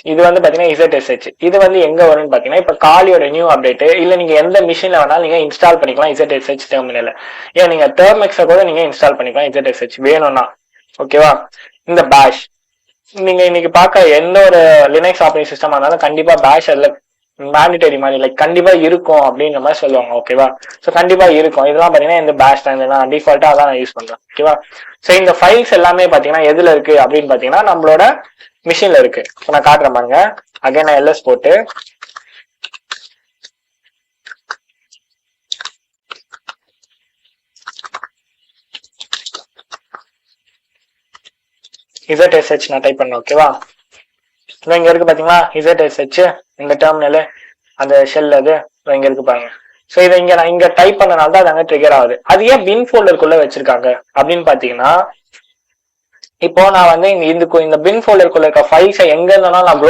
இது வந்து பாத்தீங்கன்னா ZSH. இது வந்து எங்க வரும்னு பாத்தீங்கன்னா இப்ப காலியோட நியூ அப்டேட் இல்ல நீங்க எந்த மிஷின்ல வேணாலும் நீங்க இன்ஸ்டால் பண்ணிக்கலாம் ZSH டெர்மினல். ஏன் நீங்க டெர்மெக்ஸ கூட நீங்க இன்ஸ்டால் பண்ணிக்கலாம் ZSH வேணும்னா. ஓகேவா? இந்த பேஷ் நீங்க இன்னைக்கு பார்க்க எந்த ஒரு லினக்ஸ் ஆப்பரேட்டிங் சிஸ்டமா இருந்தாலும் கண்டிப்பா பேஷ் அதுல மேண்டிட்டரி மாதிரி லைக் கண்டிப்பா இருக்கும் அப்படின்ற மாதிரி சொல்லுவாங்க. ஓகேவா? ஸோ கண்டிப்பா இருக்கும். இதெல்லாம் பாத்தீங்கன்னா இந்த பேஷ் தான் டிஃபால்ட்டா அதான் நான் யூஸ் பண்றேன். ஓகேவா? ஸோ இந்த ஃபைல்ஸ் எல்லாமே பாத்தீங்கன்னா எதுல இருக்கு அப்படின்னு பாத்தீங்கன்னா நம்மளோட மிஷின்ல இருக்கு. நான் காட்டுறேன் பாருங்க. அகைன் நான் எல்எஸ் போட்டு ZSH நான் டைப் பண்ணேன். ஓகேவா? இங்க இருக்கு பாத்தீங்களா ZSH இந்த டெர்மினல் அந்த ஷெல் அது இங்க இருக்கு பாருங்க. சோ இதை இங்க நான் இங்க டைப் பண்ணனால தான் அது அங்க ட்ரிகர் ஆகுது. அது ஏன் பின் ஃபோல்டருக்குள்ள வச்சிருக்காங்க அப்படின்னு பாத்தீங்கன்னா இப்போ நான் வந்து இந்த பின் ஃபோல்டருக்குள்ள இருக்க ஃபைல்ஸை எங்க இருந்தாலும் நான்